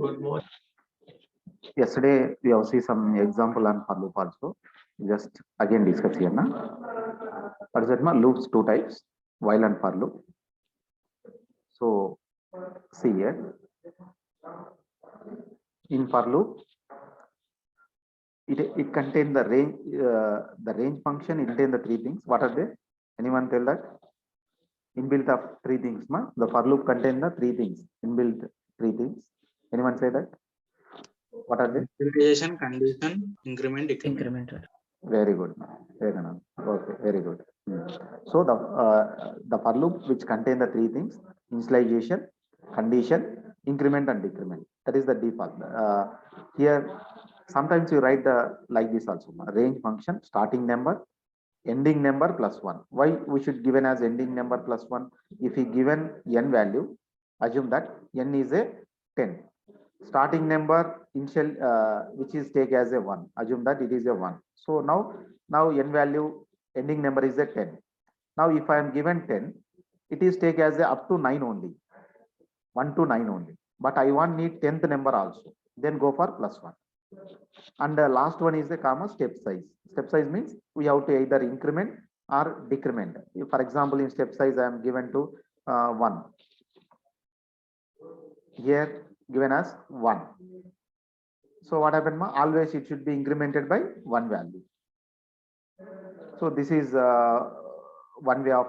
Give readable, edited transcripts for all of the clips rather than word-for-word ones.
Good morning. Yesterday we have seen some example on for loop also. Just again discuss here now. What is that? Loops two types, while and for loop. So see here. In for loop, it contains the range function. It contains the three things. What are they? Anyone tell that? Inbuilt of three things. The for loop contains the three things. Inbuilt three things. Anyone say that? What are they? Initialization, condition, increment, decrement. Very good. Very good. Okay, very good. So the for loop which contain the three things: initialization, condition, increment, and decrement. That is the default. Here, sometimes you write the like this also: range function, starting number, ending number plus one. Why we should given as ending number plus one? If we given n value, assume that n is a 10. Starting number initial which is take as a 1, assume that it is a 1. So now n value ending number is a 10. Now if I am given 10, it is take as a up to 9 only, 1 to 9 only, but I want need 10th number also, then go for plus 1. And the last one is the comma step size. Step size means we have to either increment or decrement. If, for example, in step size I am given to 1, here given as 1. So what happened? Always it should be incremented by one value. So this is one way of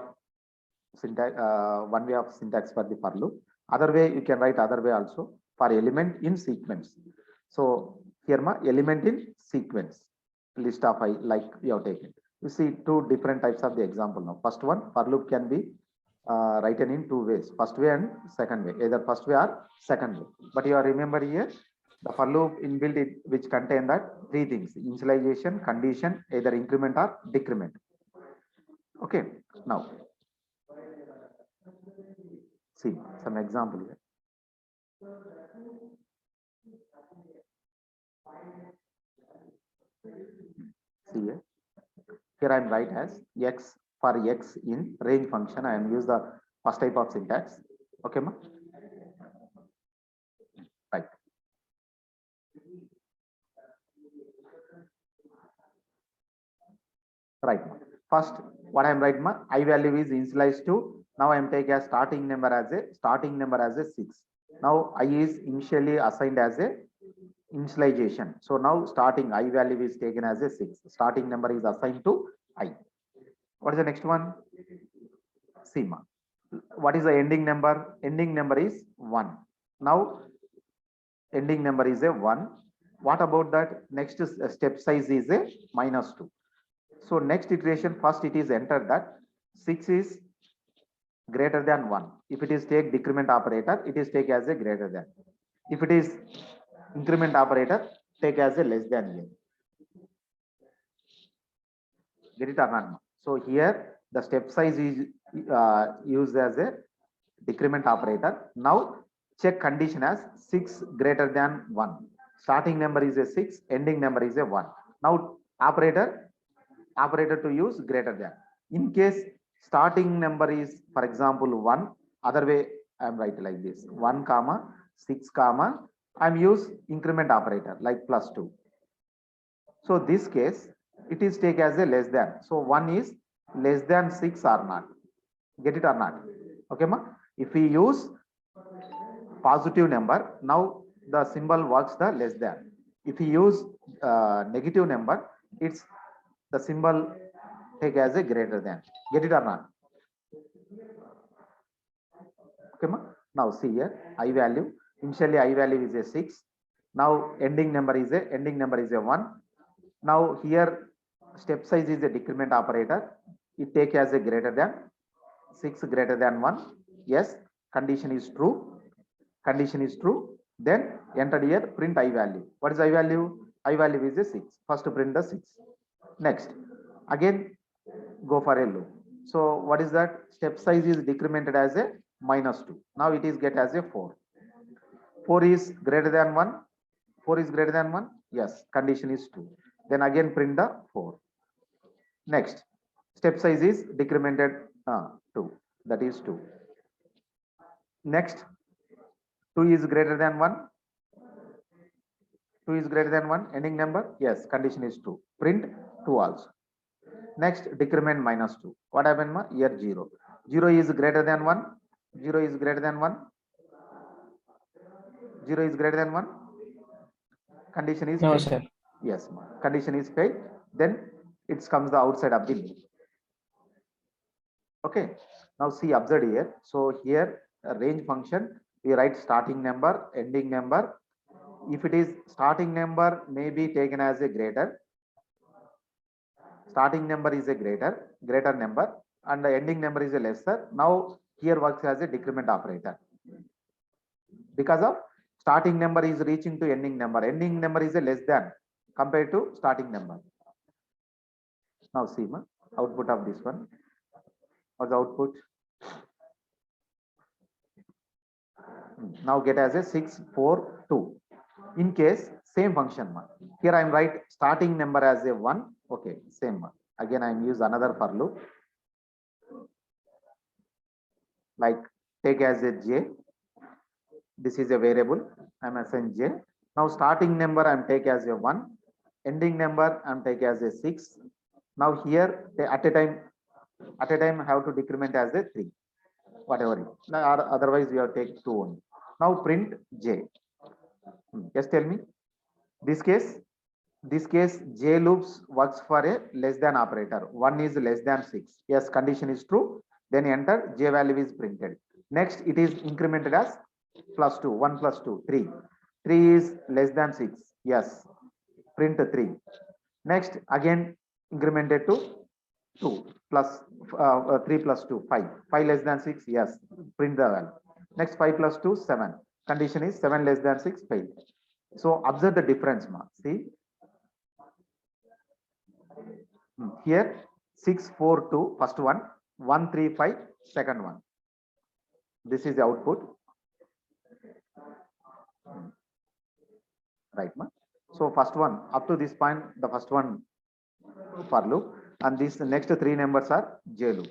syntax. For the for loop. Other way you can write other way also for element in sequence. So here element in sequence list of I like you have taken. You see two different types of the example now. First one, for loop can be written in two ways, first way and second way, either first way or second way. But you are remember here the for loop inbuilt which contain that three things: initialization, condition, either increment or decrement. Okay, now see some example here. See here I am write as x for x in range function. I am use the first type of syntax. Okay, ma? Right. Right. First, what I am writing, I value is initialized to. Now I am taking a starting number as a 6. Now I is initially assigned as a initialization. So now starting I value is taken as a 6. Starting number is assigned to I. What is the next one? Sima. What is the ending number? Ending number is 1. Now ending number is a 1. What about that? Next step size is a -2. So next iteration, first it is entered that 6 is greater than 1. If it is take decrement operator, it is take as a greater than. If it is increment operator, take as a less than n. Get it or not? So here the step size is used as a decrement operator. Now check condition as 6 greater than 1. Starting number is a 6, ending number is a 1. Now operator to use greater than. In case starting number is, for example, 1, other way I am writing like this: 1 comma 6 comma I am use increment operator like +2. So this case it is take as a less than. So 1 is less than 6 or not. Get it or not? Okay, ma? If we use positive number, now the symbol works the less than. If we use negative number, it's the symbol take as a greater than. Get it or not? Okay, ma? Now see here I value. Initially I value is a 6. Now ending number is a 1. Now here step size is a decrement operator. It take as a greater than 6 greater than 1. Yes, condition is true. Then enter here print I value. What is I value? I value is a 6. First print the 6. Next again go for a loop. So what is that? Step size is decremented as a -2. Now it is get as a 4. 4 is greater than 1. 4 is greater than 1. Yes, condition is 2. Then again print the 4. Next step size is decremented 2. That is 2. Next 2 is greater than 1. 2 is greater than 1, ending number, yes, condition is true. Print 2 also. Next, decrement minus 2. What happened? Ma? Here 0. 0 is greater than 1. 0 is greater than 1. 0 is greater than 1. Condition is No, failed. sir. Yes, ma. Condition is failed. Then it comes the outside of the loop. Okay. Now see, observe here. So here a range function, we write starting number, ending number. If it is starting number may be taken as a greater. Starting number is a greater number, and the ending number is a lesser. Now here works as a decrement operator. Because of starting number is reaching to ending number is a less than compared to starting number. Now see ma, output of this one. What's the output? Now get as a 6, 4, 2. In case same function ma. Here I am write starting number as a 1. Okay, same ma. Again I am use another for loop. Like take as a j. This is a variable. I am assigned j. Now starting number I am take as a 1. Ending number I am take as a 6. Now here at a time I have to decrement as a 3. Whatever it. Or otherwise you have take 2 only. Now print j. Just tell me. This case j loops works for a less than operator. 1 is less than 6. Yes, condition is true. Then enter j value is printed. Next it is incremented as plus 2. 1 plus 2, 3. 3 is less than 6. Yes, print 3. Next again incremented to 2 plus 3 plus 2, 5. 5 less than 6. Yes, print the value. Next 5 plus 2, 7. Condition is 7 less than 6, fail. So observe the difference ma. See here 6, 4, 2 first one, 1, 3, 5 second one. This is the output. Right ma. So first one up to this point, the first one for loop, and these next 3 numbers are j loop.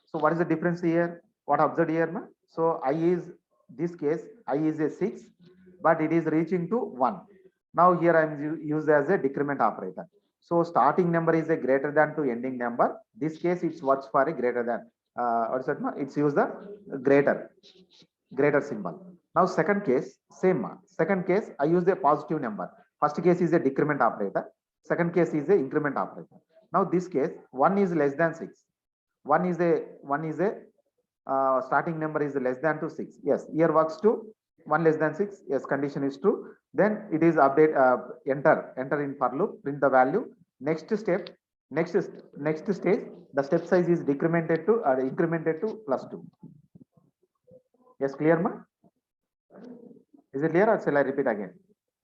So what is the difference here? What observed here ma? So I is this case I is a 6, but it is reaching to 1. Now here I am used as a decrement operator. So starting number is a greater than to ending number. This case it works for a greater than. What is that ma? It's use the greater symbol. Now second case same ma. Second case I use a positive number. First case is a decrement operator. Second case is a increment operator. Now this case 1 is less than 6. 1 is a starting number is less than to 6. Yes, here works to 1 less than 6. Yes, condition is true. Then it is update enter in for loop, print the value. Next step, next stage, the step size is decremented to incremented to plus 2. Yes, clear ma? Is it clear or shall I repeat again?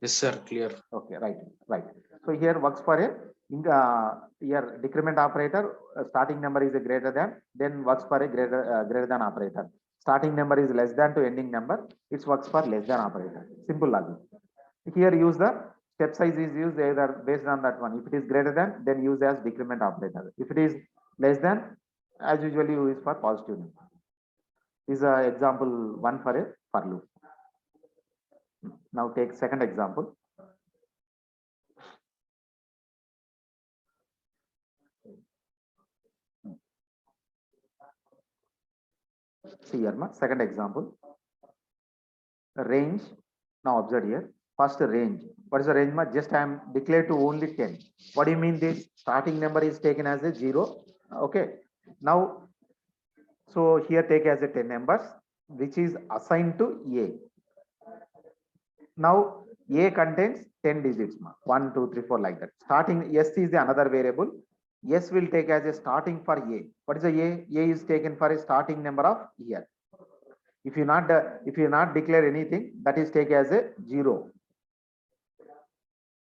Yes, sir. Clear. Okay, right. So here works for a here decrement operator. Starting number is a greater than, then works for a greater than operator. Starting number is less than to ending number. It works for less than operator. Simple logic. Here use the step size is used either based on that one. If it is greater than, then use as decrement operator. If it is less than, as usually use for positive number. This is example 1 for a for loop. Now take second example. See here, second example. Range. Now observe here. First range. What is the range? Just I am declared to only 10. What do you mean this? Starting number is taken as a 0. Okay. Now, so here take as a 10 numbers, which is assigned to A. Now A contains 10 digits. 1, 2, 3, 4 like that. Starting S is the another variable. S will take as a starting for A. What is the A? A is taken for a starting number of here. If you not declare anything, that is take as a 0.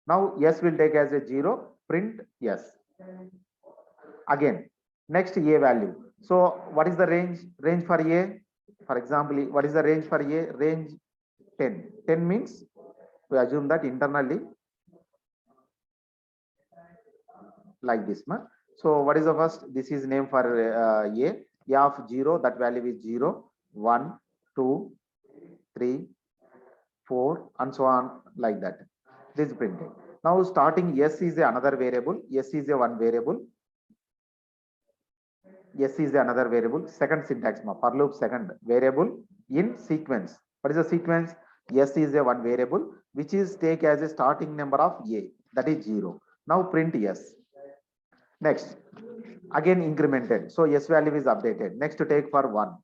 Now S will take as a 0. Print yes. Again, next A value. So what is the range? Range for A? For example, what is the range for A? Range 10. 10 means we assume that internally like this. So what is the first? This is name for A of 0. That value is 0, 1, 2, 3, 4, and so on like that. This is printed. Now starting S is another variable. S is a one variable. S is another variable. Second syntax ma for loop second variable in sequence. What is the sequence? S is a one variable which is take as a starting number of A, that is 0. Now print S. Next, again incremented. So S value is updated. Next to take for 1.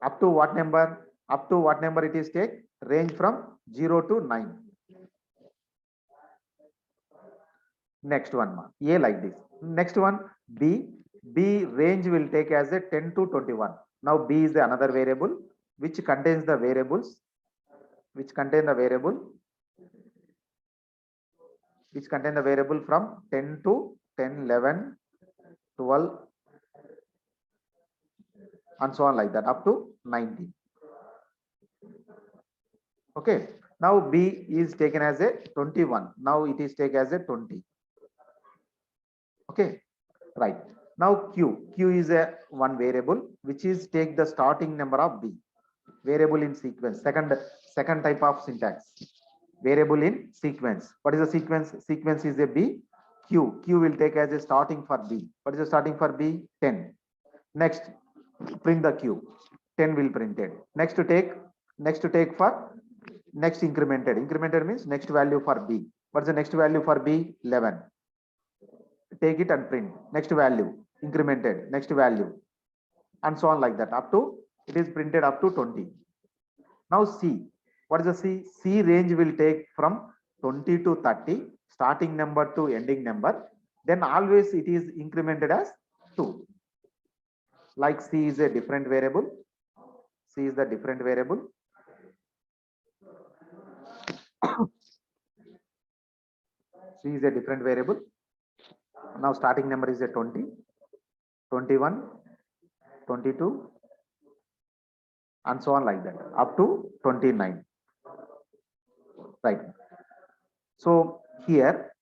Up to what number? Up to what number it is take? Range from 0 to 9. Next one, A like this. Next one, B. B range will take as a 10 to 21. Now B is the another variable which contains the variables, which contain the variable from 10 to 10, 11, 12, and so on like that up to 19. Okay. Now B is taken as a 21. Now it is taken as a 20. Okay. Right. Now Q is a one variable which is take the starting number of B. Variable in sequence. Second type of syntax. Variable in sequence. What is the sequence? Sequence is a B. Q will take as a starting for B. What is the starting for B? 10. Next, print the Q. 10 will print it. Next to take for next incremented. Incremented means next value for B. What is the next value for B? 11. Take it and print. Next value incremented. Next value, and so on like that up to it is printed up to 20. Now C. What is the C? C range will take from 20 to 30, starting number to ending number. Then always it is incremented as 2. Like C is a different variable. C is the different variable. C is a different variable. Now starting number is a 20, 21, 22, and so on like that up to 29. Right. So here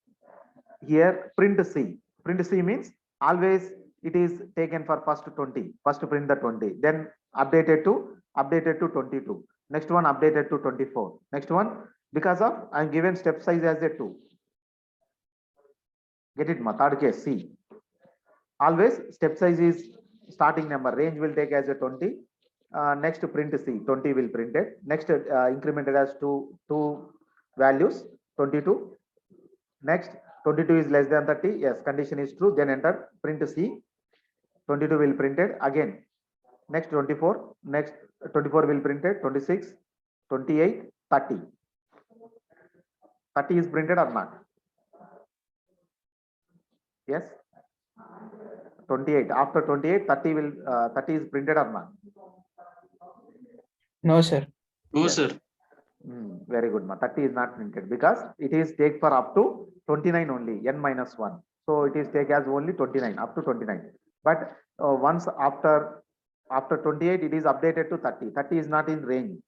print C. Print C means always it is taken for first 20. First print the 20. Then updated to 22. Next one updated to 24. Next one, because of I am given step size as a 2. Get it, ma? Third case C. Always step size is starting number. Range will take as a 20. Next print C. 20 will print it. Next incremented as two values 22. Next 22 is less than 30. Yes, condition is true. Then enter print C. 22 will print it again. Next 24. Next 24 will print it. 26, 28, 30. 30 is printed or not? Yes. 28. After 28, 30 will 30 is printed or not? No, sir. No, Yes. sir. Very good, ma. 30 is not printed because it is take for up to 29 only, n minus 1. So it is take as only 29, up to 29. But once after 28, it is updated to 30. 30 is not in range.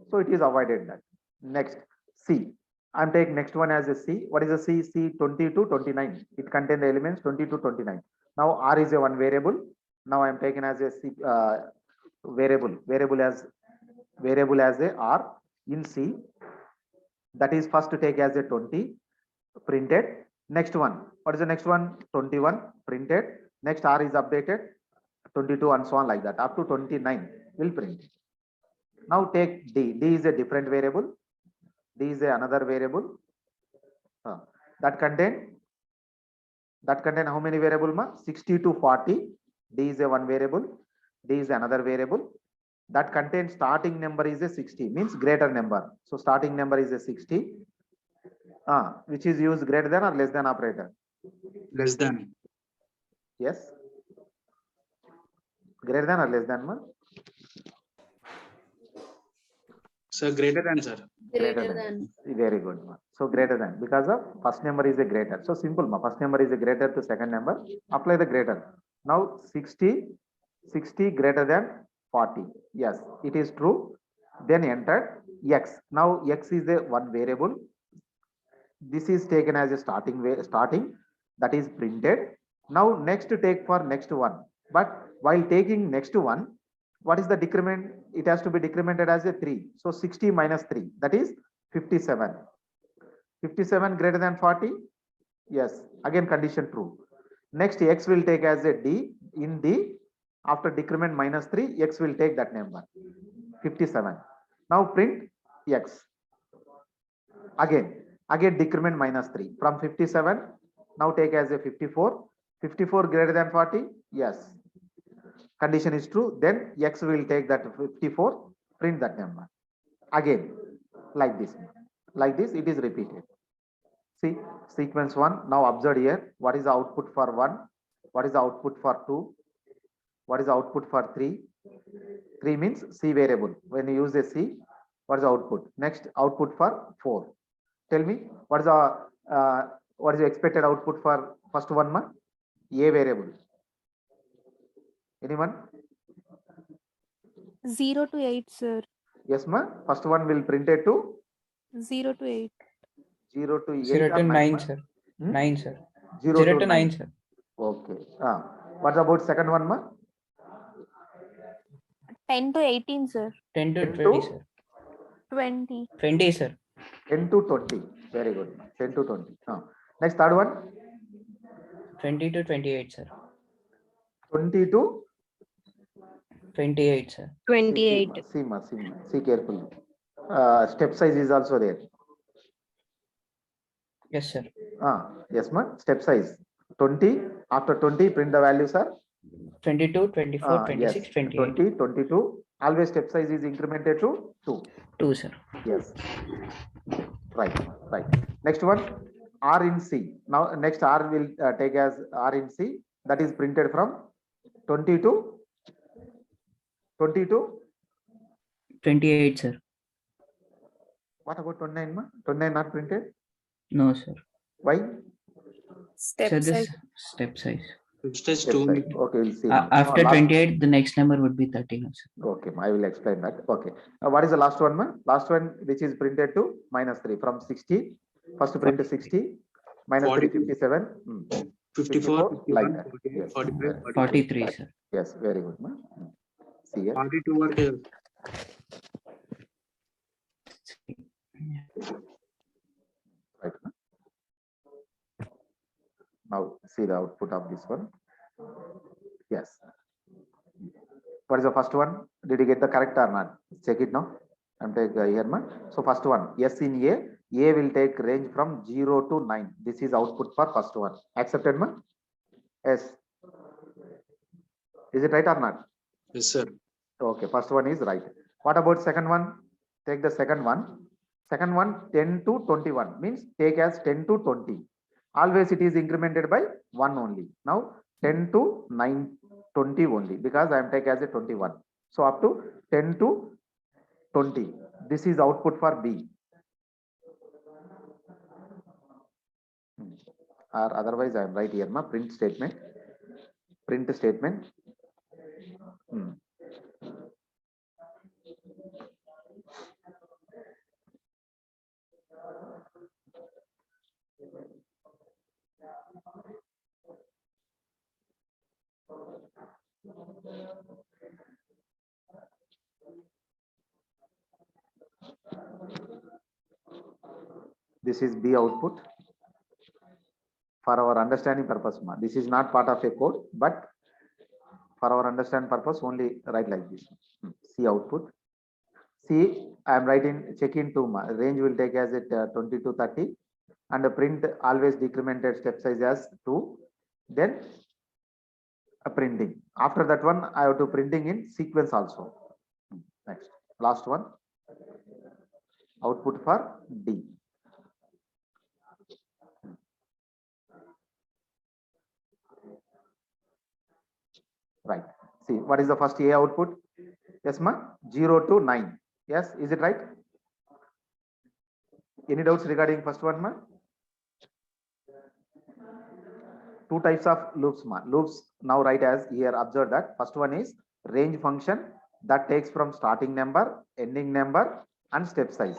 So it is avoided that. Next, C. I'm taking next one as a C. What is a C? C 20 to 29. It contains the elements 20 to 29. Now R is a one variable. Now I'm taken as a C variable as a R in C. That is first to take as a 20 printed. Next one. What is the next one? 21 printed. Next R is updated 22 and so on like that up to 29 will print. Now take D. D is a different variable. D is another variable that contain how many variable ma? 60 to 40. D is a one variable. D is another variable that contains starting number is a 60 means greater number. So starting number is a 60 which is used greater than or less than operator. Less than. Yes. Greater than or less than ma? Sir, greater than, sir. Greater than. Very good, ma. So greater than because of first number is a greater. So simple, ma. First number is a greater to second number. Apply the greater. Now 60 greater than 40. Yes, it is true. Then enter X. Now X is a one variable. This is taken as a starting that is printed. Now next to take for next one. But while taking next one, what is the decrement? It has to be decremented as a 3. So 60 minus 3, that is 57. 57 greater than 40. Yes, again condition true. Next, x will take as a d. In d, after decrement minus 3, x will take that number 57. Now print x. Again decrement minus 3 from 57. Now take as a 54. 54 greater than 40. Yes, condition is true. Then x will take that 54. Print that number. Again, like this. Like this, it is repeated. See, sequence 1. Now observe here. What is the output for 1? What is the output for 2? What is the output for 3? 3 means C variable. When you use a C, what is the output? Next, output for 4. Tell me, what is the expected output for first one, ma? A variable. Anyone? 0 to 8, sir. Yes, ma. First one will print it to 0 to 8. 0 to 8 0 or to 9, ma? sir. Hmm? 9, sir. 0 0 to 9, sir. Okay. What about second one, ma? 10 to 18, sir. 10 to 10 20, to sir. 20. 20, sir. 10 to 20. Very good. 10 to 20. Next, third one. 20 to 28, sir. 20 to 28, sir. 28. See carefully. Step size is also there. Yes, sir. Yes, ma. Step size 20. After 20, print the values are 22, 24, 26, yes, 28. 20, 22. Always step size is incremented to 2. 2, sir. Yes. Right. Next one, R in C. Now, next R will take as R in C. That is printed from 20 to 28, sir. What about 29, ma? 29 not printed? No, sir. Why? Step Sir, size. this step size. Stage Step 2. size. Okay, we'll see. now. After Last- 28, the next number would be 13, sir. Okay, I will explain that. Okay. What is the last one, ma? Last one, which is printed to minus 3 from 60. First print to 60. Minus 3, 57. 54, like 51, that. 48, Yes. 45, 43, sir. Yes, very good, ma. See here. 42 work here. Right. ma? Now see the output of this one. Yes. What is the first one? Did you get the correct or not? Check it now. I'm taking here, ma. So first one, yes in A will take range from 0 to 9. This is output for first one. Accepted, ma? Yes. Is it right or not? Yes, sir. Okay, first one is right. What about second one? Take the second one. Second one, 10 to 21 means take as 10 to 20. Always it is incremented by 1 only. Now 10 to 9, 20 only because I am take as a 21. So up to 10 to 20. This is output for B. Or otherwise I am right here, ma. Print statement. Print statement. This is B output. For our understanding purpose, ma. This is not part of a code, but for our understand purpose, only write like this. C output. C, I am writing check in 2, ma. Range will take as it 20 to 30, and the print always decremented step size as 2. Then a printing. After that one, I have to printing in sequence also. Next, last one. Output for D. Right. See, what is the first A output? Yes, ma. 0 to 9. Yes, is it right? Any doubts regarding first one, ma? Two types of loops, ma. Loops now write as here. Observe that first one is range function that takes from starting number, ending number, and step size.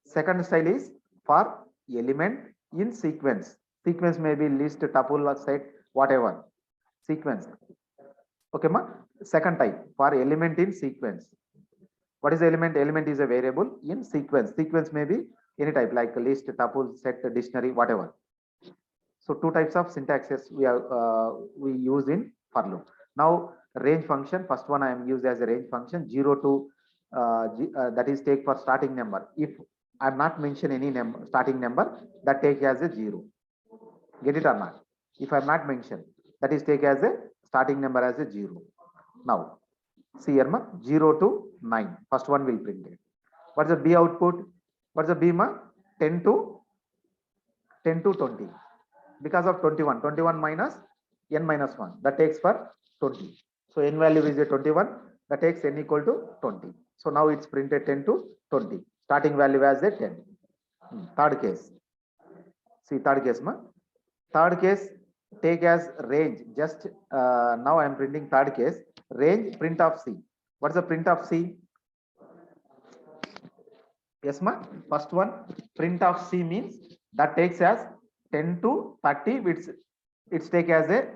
Second style is for element in sequence. Sequence may be list, tuple, or set, whatever. Sequence. Okay, ma. Second type for element in sequence. What is the element? Element is a variable in sequence. Sequence may be any type, like list, tuple, set, dictionary, whatever. So two types of syntaxes we use in for loop. Now range function, first one I am used as a range function, 0 to that is take for starting number. If I'm not mention any number, starting number, that take as a 0. Get it or not? If I'm not mentioned, that is take as a starting number as a 0. Now see here, 0 to 9. First one will print it. What's the B output? What's the B, 10 to 20. Because of 21 minus n minus 1. That takes for 20. So n value is a 21. That takes n equal to 20. So now it's printed 10 to 20. Starting value as a 10. Third case. See third case, Third case take as range. Just now I am printing third case. Range print of C. What's the print of C? Yes, first one, print of C means that takes as 10 to 30, which it's take as a,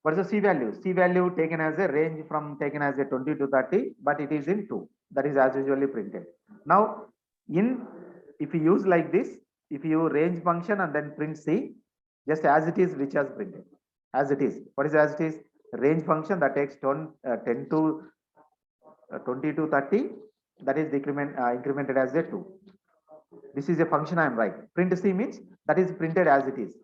what is the C value? C value taken as a range from taken as a 20 to 30, but it is in 2. That is as usually printed. Now, if you use like this, if you range function and then print C, just as it is, which has printed. As it is. What is as it is? Range function that takes 10 to 20 to 30, that is incremented as a 2. This is a function I am writing. Print C means that is printed as it is.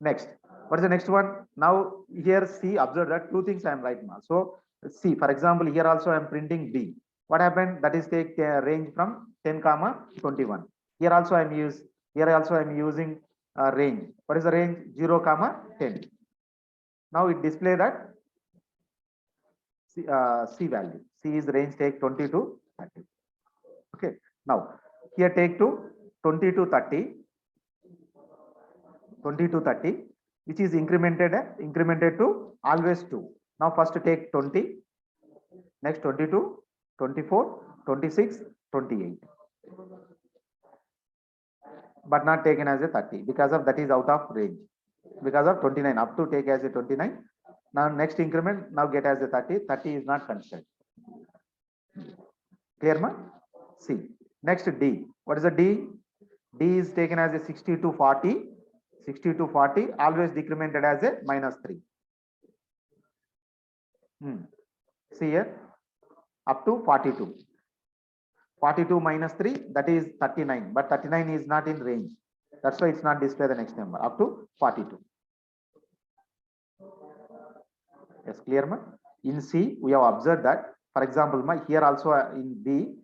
Next, what is the next one? Now here C, observe that two things I am writing. So C, for example, here also I am printing B. What happened? That is take range from 10 comma 21. Here also I am using range. What is the range? 0 comma 10. Now it display that C value. C is range take 20 to 30. Okay. Now here take to 20 to 30. 20 to 30, which is incremented to always 2. Now first take 20, next 22, 24, 26, 28. But not taken as a 30 because of that is out of range. Because of 29 up to take as a 29. Now next increment now get as a 30. 30 is not considered. Clear, ma? C. Next D. What is the D? D is taken as a 60 to 40. 60 to 40 always decremented as a -3. See here up to 42. 42 minus 3, that is 39, but 39 is not in range. That's why it's not display the next number up to 42. Yes, clear, ma? In C, we have observed that, for example, here also in B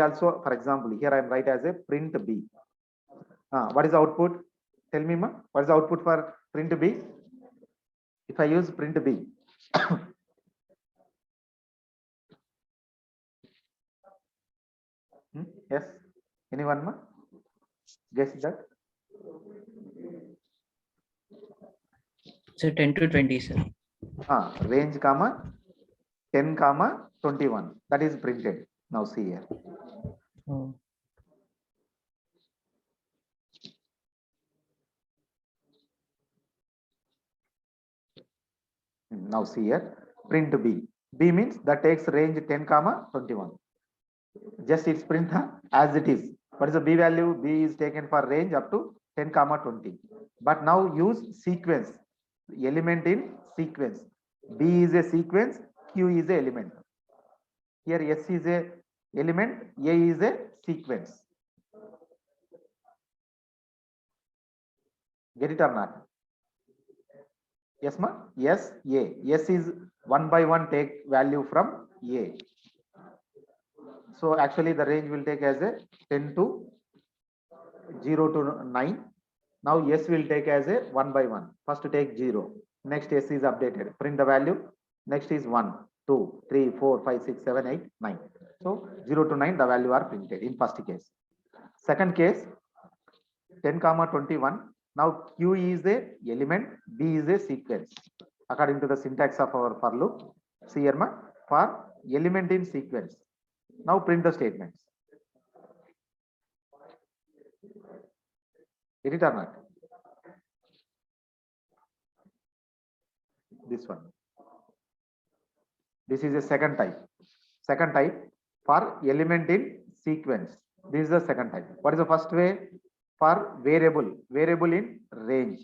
also, for example, here I am write as a print B. What is the output? Tell me, ma, what is the output for print B? If I use print B, yes, anyone, ma? Guess that? So 10 to 20, sir. Range comma 10 comma 21. That is printed. Now see here. Oh. Now see here, print B. B means that takes range 10 comma 21. Just its print as it is. What is the B value? B is taken for range up to 10 comma 20. But now use sequence, element in sequence. B is a sequence, Q is a element. Here S is a element, A is a sequence. Get it or not? Yes, ma? Yes, A. S is 1 by 1 take value from A. So actually the range will take as a 10 to 0 to 9. Now S will take as a 1 by 1. First take 0. Next S is updated. Print the value. Next is 1, 2, 3, 4, 5, 6, 7, 8, 9. So 0 to 9 the value are printed in first case. Second case 10 comma 21. Now Q is a element, B is a sequence. According to the syntax of our for loop. See here, ma, for element in sequence. Now print the statements. Get it or not? This one. This is a second type. Second type for element in sequence. This is the second type. What is the first way? For variable in range.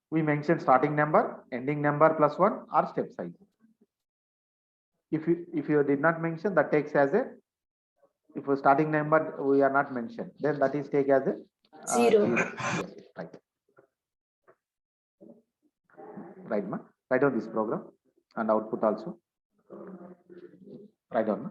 We mentioned starting number, ending number plus one or step size. If you did not mention, that takes as a, if a starting number we are not mentioned, then that is take as a Zero. Yes, right. Right, ma. Write down this program and output also. Write down, ma.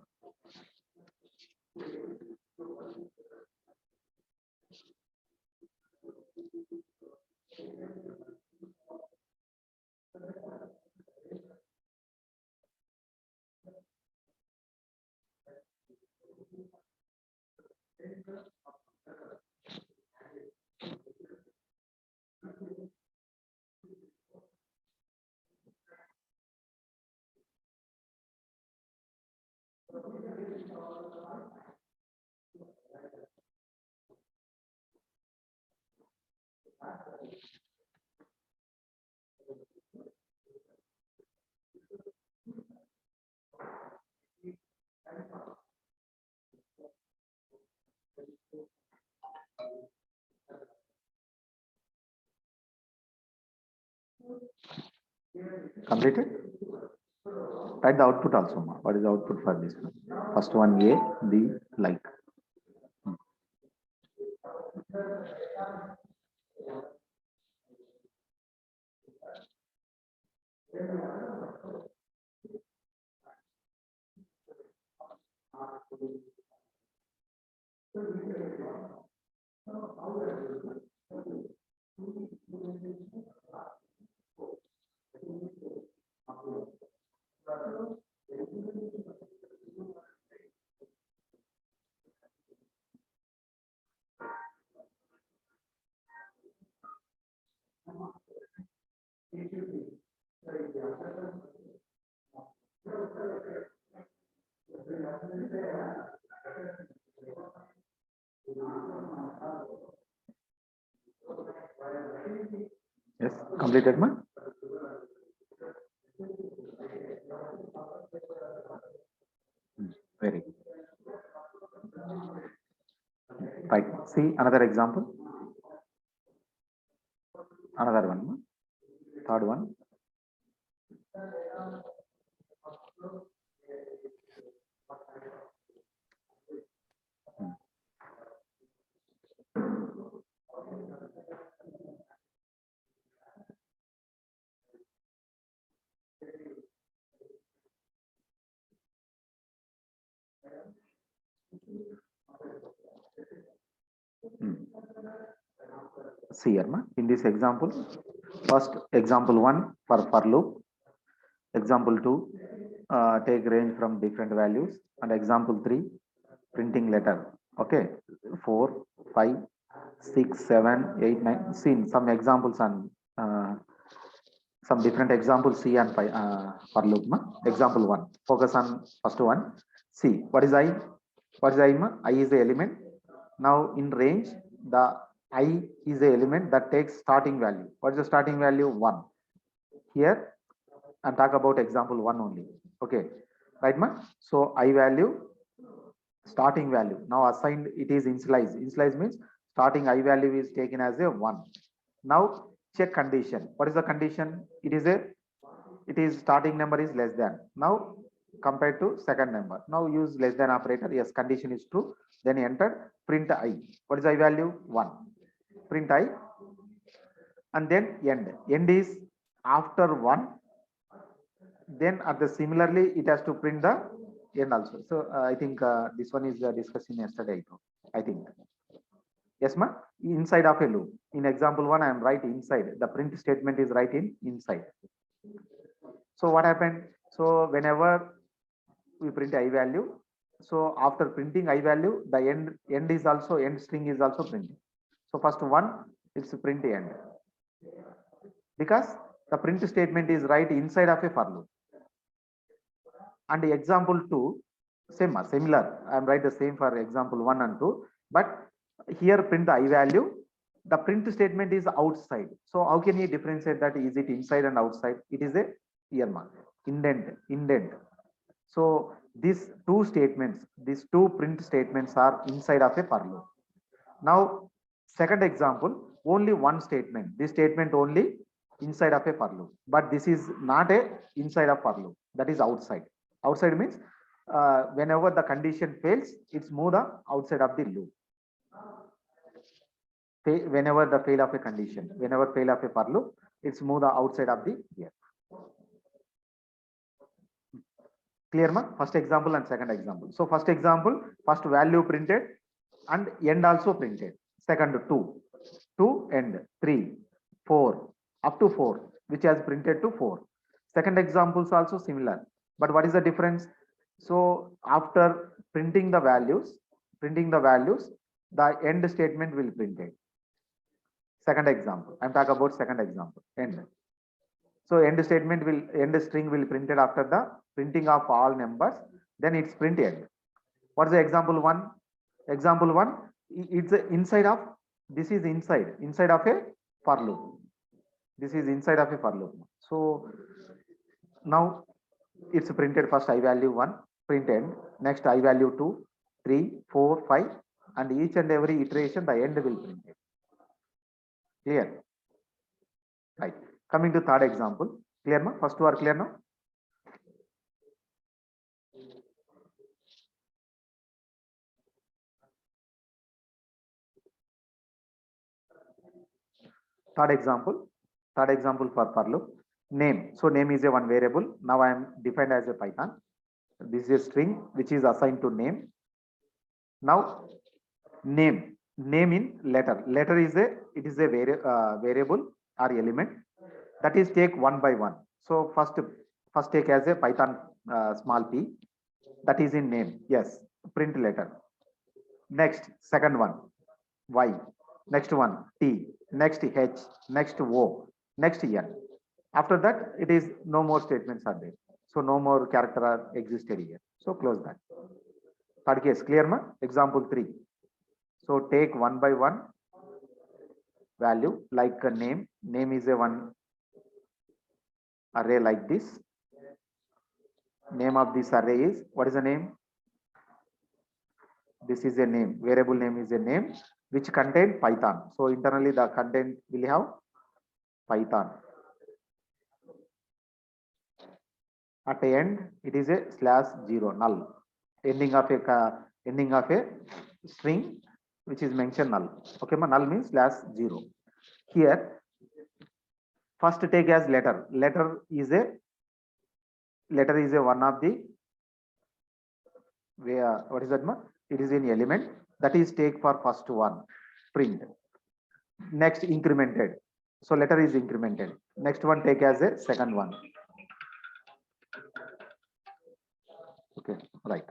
Completed? Write the output also, ma. What is the output for this one? First one A, B, like. Yes, completed, ma. Very good. Right. See another example. Another one, ma. Third one. See here, ma. In this example, first example one for loop, example two, take range from different values, and example three, printing letter. Okay, 4, 5, 6, 7, 8, 9. See some examples and some different examples. See and for loop, ma. Example one. Focus on first one. See what is I? What is I, ma? I is the element. Now in range, the I is the element that takes starting value. What is the starting value? 1. Here and talk about example 1 only. Okay, right, ma? So I value, starting value. Now assigned, it is initialize. Initialize means starting I value is taken as a 1. Now check condition. What is the condition? It is starting number is less than. Now compared to second number. Now use less than operator. Yes, condition is true. Then enter print I. What is I value? 1. Print I. And then end. End is after 1. Then at the similarly it has to print the end also. So I think this one is discussing yesterday, I think. Yes, ma. Inside of a loop. In example 1, I am right inside. The print statement is right inside. So what happened? So whenever we print I value, so after printing I value, the end is also, end string is also printing. So first one, it's print end, because the print statement is right inside of a for loop. And example 2, similar. I am write the same for example 1 and 2, but here print the I value. The print statement is outside. So how can you differentiate that? Is it inside and outside? It is a earmark. indent. So these two statements, these two print statements are inside of a for loop. Now, second example, only one statement. This statement only inside of a for loop, but this is not a inside of for loop. That is outside. Outside means whenever the condition fails, it's move the outside of the loop. Whenever the fail of a condition, whenever fail of a for loop, it's move the outside of the here. Clear, ma? First example and second example. So first example, first value printed and end also printed. Second two end 3, 4 up to 4, which has printed to 4. Second examples also similar, but what is the difference? So after printing the values, the end statement will printed. Second example, I'm talking about second example, end. So end string will printed after the printing of all numbers, then it's printed. What is the example one? Example one, it's inside of, this is inside of a for loop. This is inside of a for loop. So now it's printed first I value 1, printed, next I value 2, 3, 4, 5, and each and every iteration the end will print it. Clear? Right. Coming to third example. Clear, ma? First two are clear now? Third example for loop. Name. So name is a one variable. Now I am defined as a Python. This is a string which is assigned to name. Now name in letter. Letter is a variable or element that is take one by one. So first take as a Python small p, that is in name. Yes, print letter. Next second one y, next one t, next h, next o, next n. After that it is no more statements are there. So no more character are existed here. So close that. Third case clear, ma? Example 3. So take one by one value like a name. Name is a one array like this. Name of this array is, what is the name? This is a name. Variable name is a name which contain Python. So internally the content will have Python. At the end it is a /0 null. Ending of a string which is mentioned null. Okay, ma, null means /0. Here first take as letter. Letter is a one of the where, what is that, ma? It is an element that is take for first one print. Next incremented. So letter is incremented. Next one take as a second one. Okay, right.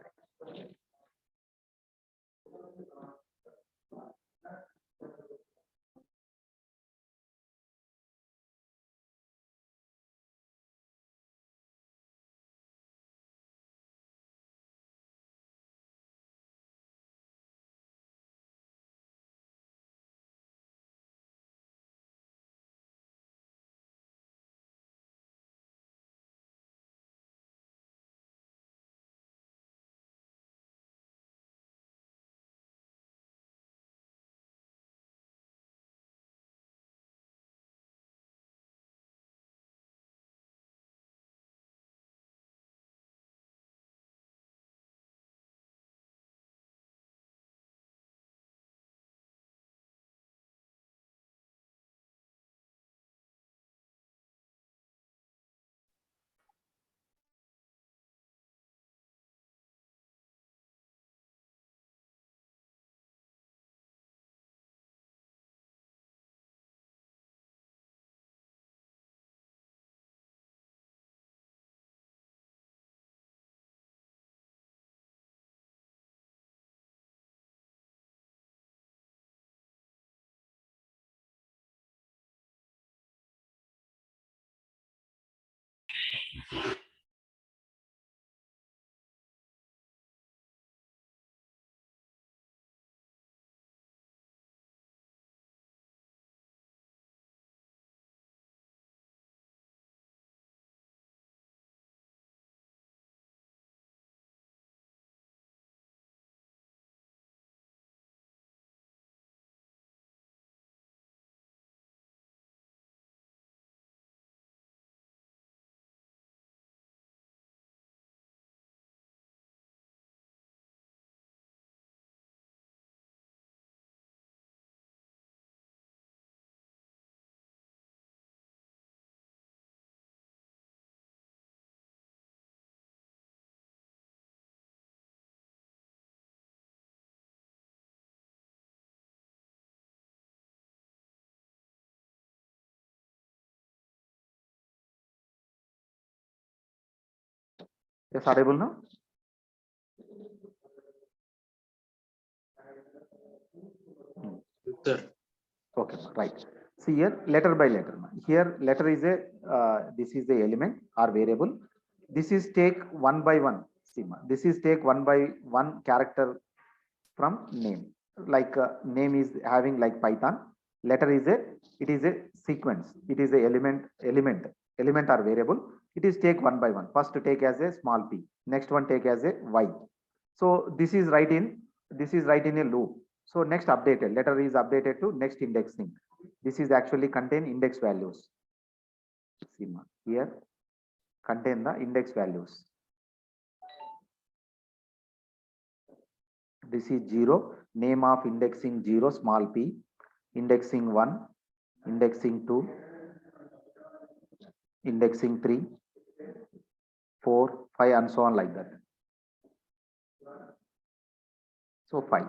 Yes, audible now? Yes, sir. Okay, right. See here, letter by letter. Here, letter is a, this is the element or variable. This is take one by one. See, this is take one by one character from name. Like name is having like Python. Letter is a, it is a sequence. It is a element or variable. It is take one by one. First to take as a small p. Next one take as a y. So this is right in a loop. So next updated, letter is updated to next indexing. This is actually contain index values. See here, contain the index values. This is 0, name of indexing 0, small p, indexing 1, indexing 2, indexing 3, 4, 5, and so on like that. So 5.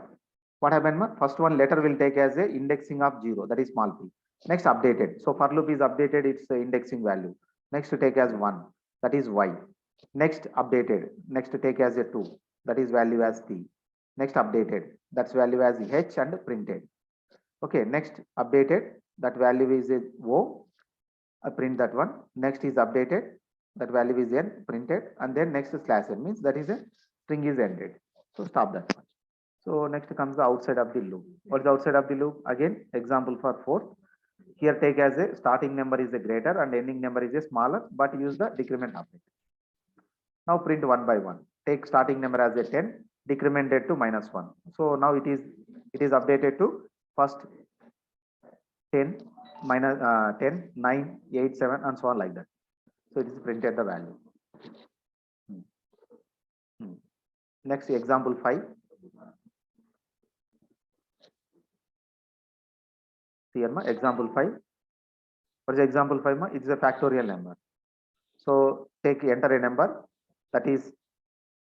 What happened? First one letter will take as a indexing of 0, that is small p. Next updated. So for loop is updated, its indexing value. Next to take as 1, that is y. Next updated. Next to take as a 2, that is value as p. Next updated, that's value as h and printed. Okay, next updated, that value is a o, print that one. Next is updated, that value is n, printed, and then next slash n means that is a string is ended. So stop that one. So next comes the outside of the loop. What is the outside of the loop? Again, example for 4. Here take as a starting number is a greater and ending number is a smaller, but use the decrement operator. Now print one by one. Take starting number as a 10, decremented to -1. So now it is updated to first 10, minus 10, 9, 8, 7, and so on like that. So it is printed the value. Next example 5. Here example 5. What is example 5? It is a factorial number. So enter a number that is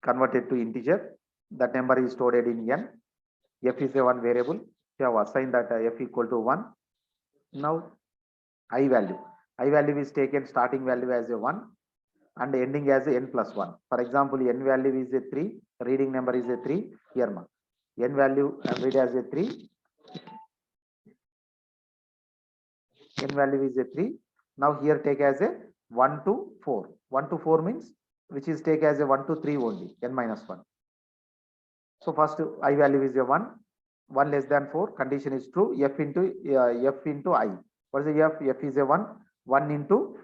converted to integer. That number is stored in n. F is a one variable. You have assigned that f equal to 1. Now I value is taken starting value as a 1 and ending as a n plus 1. For example, n value is a 3, reading number is a 3. Here n value read as a 3, n value is a 3. Now here take as a 1 to 4. 1 to 4 means which is take as a 1 to 3 only, n minus 1. So first I value is a 1, 1 less than 4, condition is true, f into I. What is the f? F is a 1, 1 into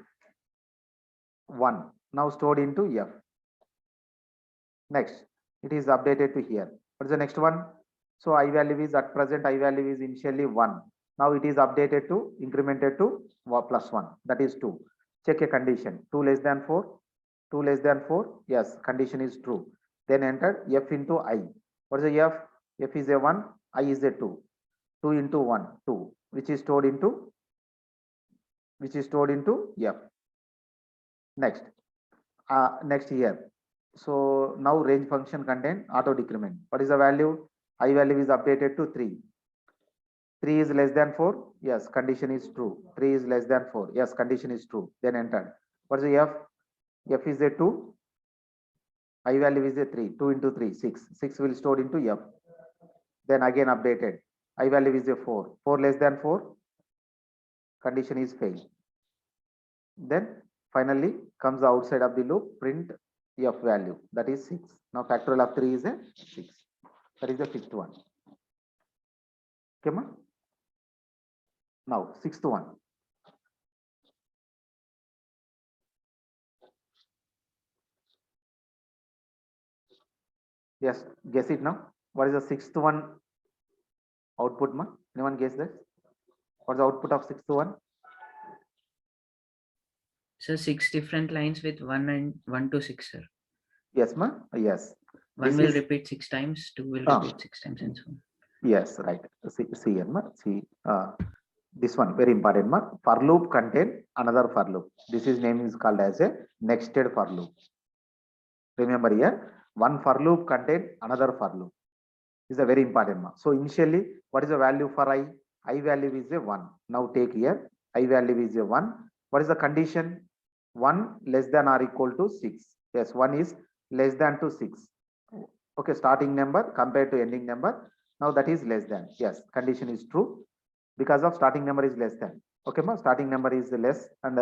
1, now stored into f. Next, it is updated to here. What is the next one? So I value is at present, I value is initially 1. Now it is updated to, incremented to plus 1, that is 2. Check a condition, 2 less than 4, 2 less than 4, yes, condition is true. Then enter f into I. What is the f? F is a 1, I is a 2. 2 into 1, 2, which is stored into f. Next, next here. So now range function contain auto decrement. What is the value? I value is updated to 3. 3 is less than 4. Yes, condition is true. 3 is less than 4. Yes, condition is true. Then enter. What is the f? F is a 2. I value is a 3. 2 into 3, 6. 6 will stored into f. Then again updated. I value is a 4. 4 less than 4. Condition is failed. Then finally comes the outside of the loop, print f value, that is 6. Now factorial of 3 is a 6. That is the fifth one. Okay, ma? Now sixth one. Yes, guess it now. What is the sixth one output, ma? Anyone guess that? What is the output of sixth one? So 6 different lines with 1 to 6, sir. Yes, ma? Yes. 1 will repeat 6 times, 2 will repeat 6 times, and so on. Yes, right. See here, ma. See, this one very important, ma. For loop contain another for loop. This is name is called as a nested for loop. Remember here, one for loop contain another for loop. This is a very important, ma. So initially, what is the value for I? I value is a 1. Now take here, I value is a 1. What is the condition? 1 less than or equal to 6. Yes, 1 is less than to 6. Okay, starting number compared to ending number. Now that is less than. Yes, condition is true because of starting number is less than. Okay, ma, starting number is less and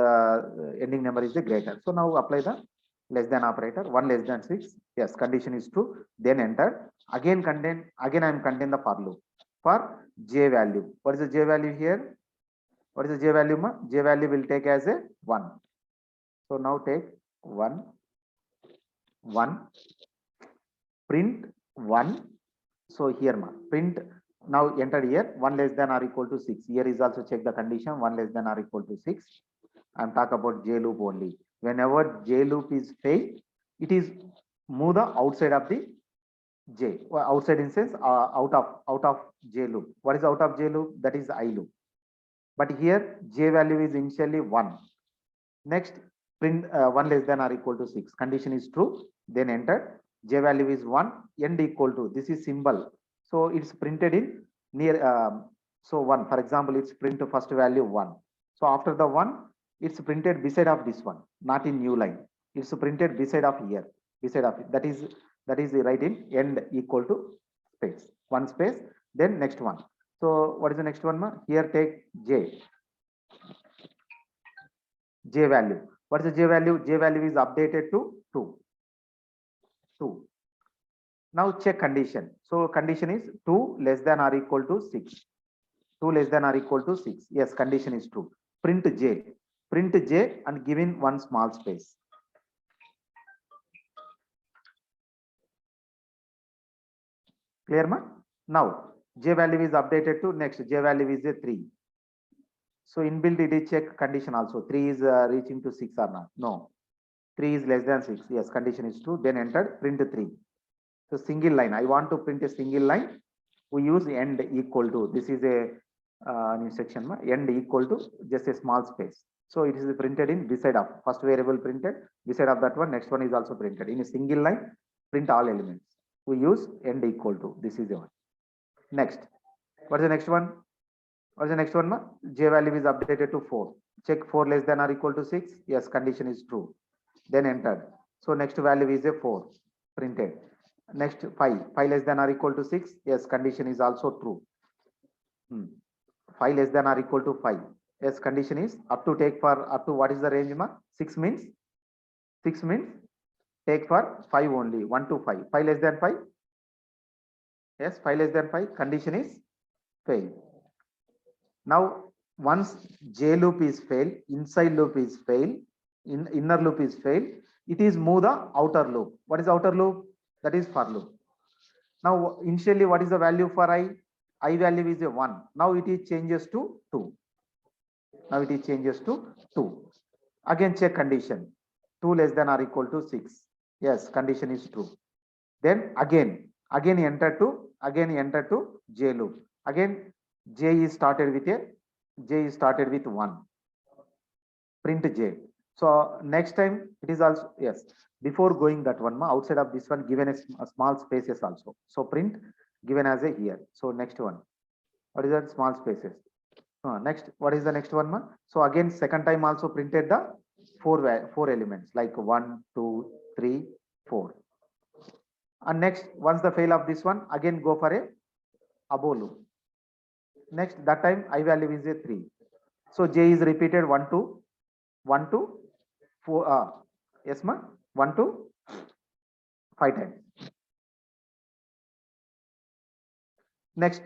ending number is the greater. So now apply the less than operator. 1 less than 6. Yes, condition is true. Then enter. Again I am contain the for loop for j value. What is the j value here? What is the j value, ma? J value will take as a 1. So now take 1, 1, print 1. So here, ma, print now enter here 1 less than or equal to 6. Here is also check the condition 1 less than or equal to 6. I am talk about j loop only. Whenever j loop is failed, it is move the outside of the j. Well, outside in sense out of j loop. What is out of j loop? That is I loop. But here j value is initially 1. Next print 1 less than or equal to 6. Condition is true. Then enter. J value is 1. End equal to. This is symbol. So it's printed in near. So 1. For example, it's print first value 1. So after the 1, it's printed beside of this one, not in new line. It's printed beside of here. Beside of it. That is the right in end equal to space. One space. Then next one. So what is the next one, ma? Here take j. J value. What is the j value? J value is updated to 2. 2. Now check condition. So condition is 2 less than or equal to 6. 2 less than or equal to 6. Yes, condition is true. Print j. Print j and give in one small space. Clear, ma? Now j value is updated to next. J value is a 3. So inbuilt it is check condition also. 3 is reaching to 6 or not? No. 3 is less than 6. Yes, condition is true. Then enter print 3. So single line. I want to print a single line. We use end equal to. This is a new section. End equal to just a small space. So it is printed in beside of first variable printed. Beside of that one, next one is also printed in a single line. Print all elements. We use end equal to. This is the one. Next. What is the next one? What is the next one? Ma? J value is updated to 4. Check 4 less than or equal to 6. Yes, condition is true. Then entered. So next value is a 4 printed. Next 5. 5 less than or equal to 6. Yes, condition is also true. 5 less than or equal to 5. Yes, condition is up to take for up to what is the range, ma? 6 means take for 5 only. 1 to 5. 5 less than 5. Yes, 5 less than 5. Condition is fail. Now once j loop is failed, inside loop is failed, inner loop is failed, it is move the outer loop. What is outer loop? That is for loop. Now initially what is the value for I? I value is a 1. Now it is changes to 2. Now it is changes to 2. Again check condition. 2 less than or equal to 6. Yes, condition is true. Then again enter to j loop. Again j is started with 1. Print j. So next time it is also, yes, before going that one, outside of this one given a small spaces also. So print given as a here. So next one, what is that? Small spaces. Next, what is the next one, ma? So again second time also printed the four elements like 1, 2, 3, 4. And next, once the fail of this one, again go for a Obula. Next, that time I value is a 3. So j is repeated 1 to 4. Yes, ma? 1 to 5 times. Next,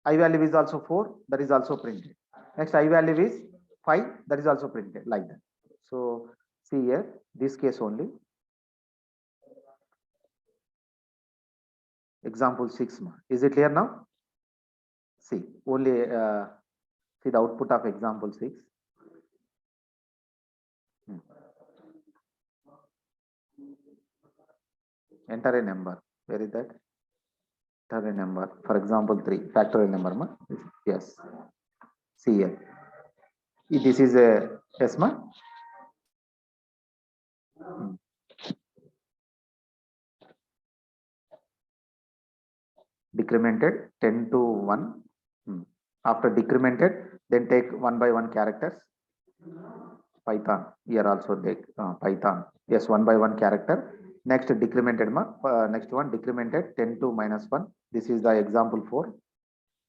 I value is also 4. That is also printed. Next, I value is 5. That is also printed like that. So see here, this case only. Example 6. Ma. Is it clear now? See, only see the output of example 6. Enter a number. Where is that? Enter a number. For example 3. Factorial number. Ma? Yes. See here. This is a yes, ma? Decremented 10 to 1. After decremented, then take 1 by 1 characters. Python. Here also take Python. Yes, 1 by 1 character. Next decremented next one decremented 10 to -1. This is the example 4.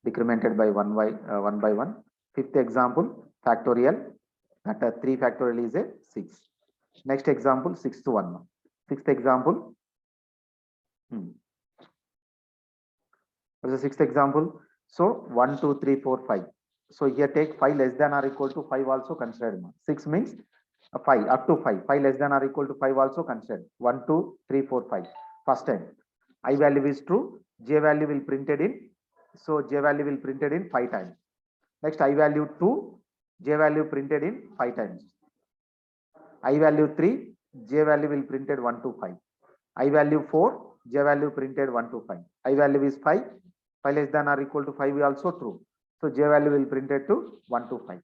Decremented by 1 by 1. Fifth example factorial, that 3 factorial is a 6. Next example 6 to 1. Sixth example. What is the sixth example? So 1 2 3 4 5. So here take 5 less than or equal to 5 also considered. 6 means 5 up to 5. 5 less than or equal to 5 also considered. 1 2 3 4 5. First time I value is true, j value will printed in. So j value will printed in 5 times. Next I value 2, j value printed in 5 times. I value 3, j value will printed 1 to 5. I value 4, j value printed 1 to 5. I value is 5, 5 less than or equal to 5 is also true. So j value will printed to 1 to 5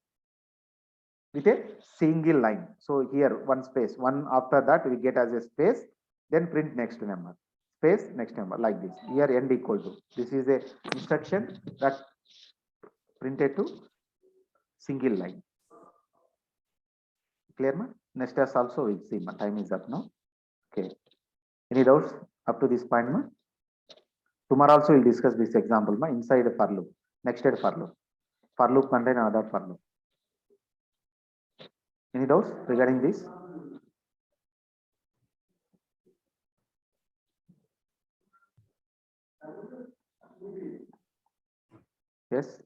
with a single line. So here one space, one after that we get as a space, then print next number, space next number, like this. Here end equal to, this is a instruction that printed to single line. Clear ma? Next test also we'll see. My time is up now. Okay. Any doubts up to this point ma? Tomorrow also we'll discuss this example ma, inside a for loop. Next at for loop. For loop contain another for loop. Any doubts regarding this? Yes.